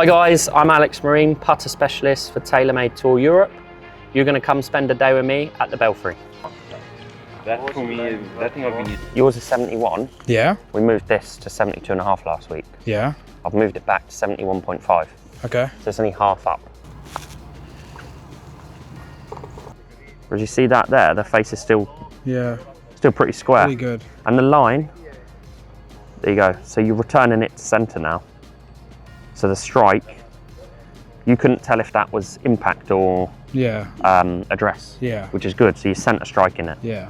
Hi guys, I'm Alex Marine, putter specialist for TaylorMade Tour Europe. You're going to come spend a day with me at the Belfry. That for me is, that thing I've been using. Yours is 71. Yeah. We moved this to 72.5 last week. Yeah. I've moved it back to 71.5. Okay. So it's only half up. Did you see that there? The face is still pretty square. Pretty good. And the line, there you go. So you're returning it to center now. So the strike, you couldn't tell if that was impact or address. Yeah. Which is good. So you sent a strike in it. Yeah.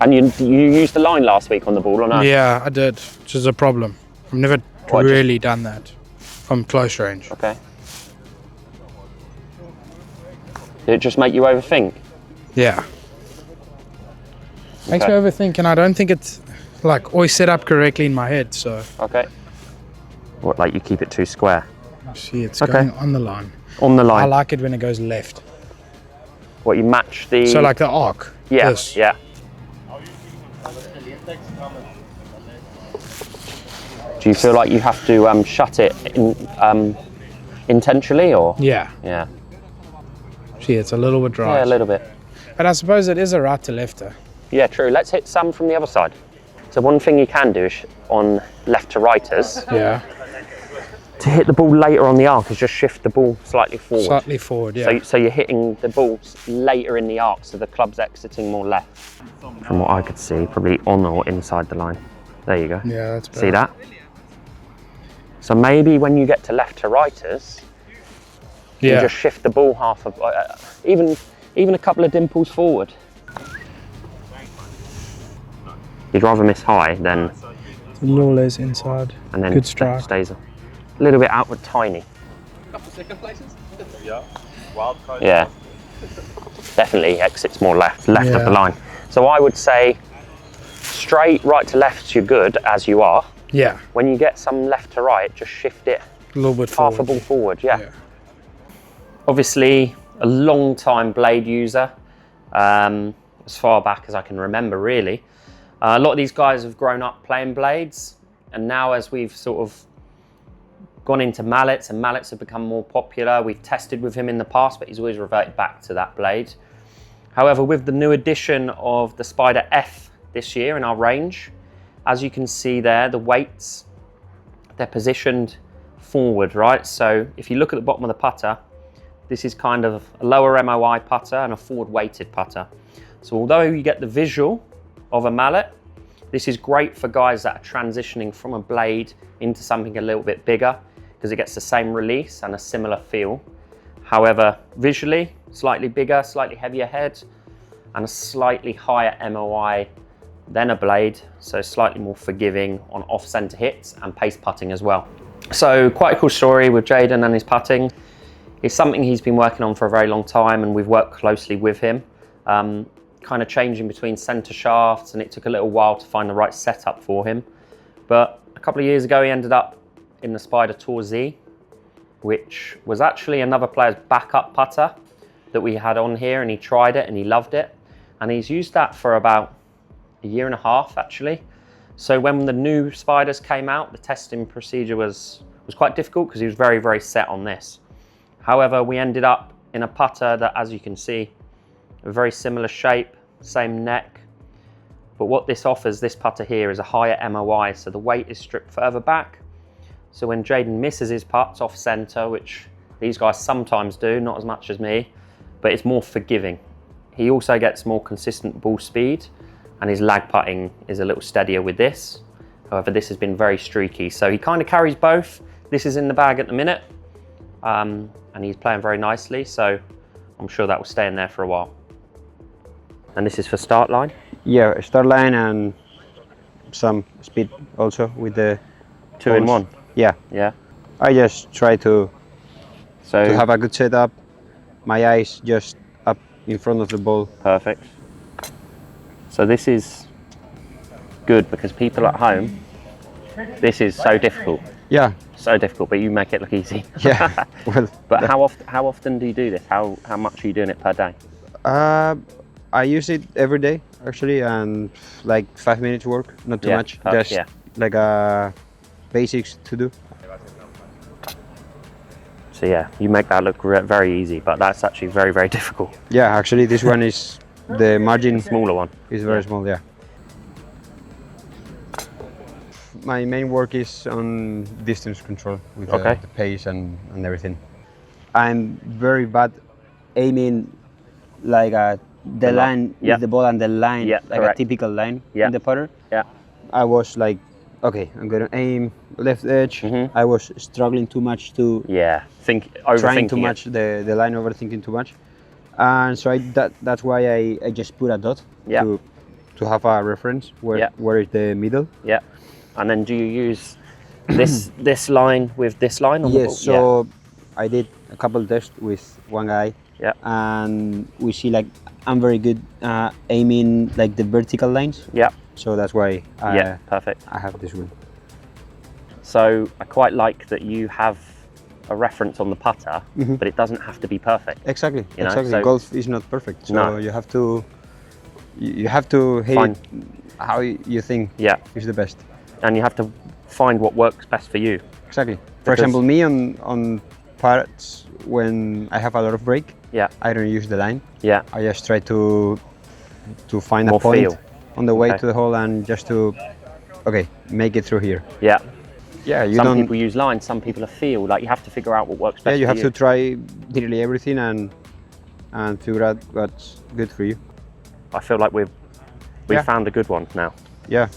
And you used the line last week on the ball or no? Yeah, I did, which is a problem. I've never really done that from close range. Okay. Did it just make you overthink? Yeah. Makes me overthink, and I don't think it's like always set up correctly in my head, so. Okay. What, like you keep it too square? See, it's going on the line. On the line. I like it when it goes left. What, you match the... So like the arc. Yeah, this. yeah. Do you feel like you have to shut it intentionally or? Yeah. Yeah. See, it's a little bit dry. Yeah, a little bit. But I suppose it is a right to lefter. Yeah, true. Let's hit some from the other side. So one thing you can do is on left to righters. Yeah. To hit the ball later on the arc is just shift the ball slightly forward. Slightly forward, yeah. So you're hitting the balls later in the arc, so the club's exiting more left. From what I could see, probably on or inside the line. There you go. Yeah, that's better. See that? So maybe when you get to left to righters, you just shift the ball half of, even a couple of dimples forward. You'd rather miss high than... A little less inside. And then good strike. Stays a little bit outward, tiny. Couple second places? Yeah. Wild card. Yeah. Definitely exits more left of the line. So I would say straight right to left, you're good as you are. Yeah. When you get some left to right, just shift it a little bit half forward. a ball forward, yeah. Obviously, a long time blade user, as far back as I can remember, really. A lot of these guys have grown up playing blades, and now as we've sort of gone into mallets, and mallets have become more popular, we've tested with him in the past, but he's always reverted back to that blade. However, with the new addition of the Spider F this year in our range, as you can see there, the weights, they're positioned forward, right? So if you look at the bottom of the putter, this is kind of a lower MOI putter and a forward weighted putter. So although you get the visual of a mallet, this is great for guys that are transitioning from a blade into something a little bit bigger because it gets the same release and a similar feel. However, visually, slightly bigger, slightly heavier head and a slightly higher MOI than a blade, so slightly more forgiving on off-center hits and pace putting as well. So quite a cool story with Jayden and his putting. It's something he's been working on for a very long time and we've worked closely with him. Kind of changing between center shafts, and it took a little while to find the right setup for him. But a couple of years ago, he ended up in the Spider Tour Z, which was actually another player's backup putter that we had on here, and he tried it and he loved it. And he's used that for about a year and a half, actually. So when the new Spiders came out, the testing procedure was quite difficult because he was very, very set on this. However, we ended up in a putter that, as you can see, a very similar shape, same neck. But what this offers, this putter here, is a higher MOI, so the weight is stripped further back. So when Jayden misses his putts off center, which these guys sometimes do, not as much as me, but it's more forgiving. He also gets more consistent ball speed, and his lag putting is a little steadier with this. However, this has been very streaky. So he kind of carries both. This is in the bag at the minute, and he's playing very nicely, so I'm sure that will stay in there for a while. And this is for start line? Yeah, start line and some speed also with the two in one. Yeah. Yeah. I just try to have a good setup. My eyes just up in front of the ball. Perfect. So this is good because people at home, this is so difficult. Yeah. So difficult, but you make it look easy. Yeah. Well. But how often do you do this? How much are you doing it per day? I use it every day actually, and like 5 minutes work, not too much. Just like basics to do. So yeah, you make that look very easy, but that's actually very, very difficult. Yeah, actually this one is, the margin Smaller one. is very small, yeah. My main work is on distance control with the pace and everything. I'm very bad aiming like the line with the ball and the line, like a typical line in the putter. Yeah. I was like, okay, I'm gonna aim left edge. I was struggling too much to trying too much the line, overthinking too much, and so that's why I just put a dot to have a reference where is the middle. Yeah. And then do you use this line with this line on the ball? Yes, so I did a couple tests with one guy, and we see like I'm very good aiming like the vertical lines. Yeah. So that's why perfect. I have this one. So I quite like that you have a reference on the putter, but it doesn't have to be perfect. Exactly, you know? exactly. So golf is not perfect, so you have to hit how you think is the best. And you have to find what works best for you. Exactly. For example, me on parts when I have a lot of break, I don't use the line. Yeah. I just try to find More a point feel. On the way to the hole and just to make it through here. Yeah. Yeah. Some people use lines, some people are feel. Like you have to figure out what works best. Yeah, you for have to try literally everything and figure out what's good for you. I feel like we've found a good one now. Yeah.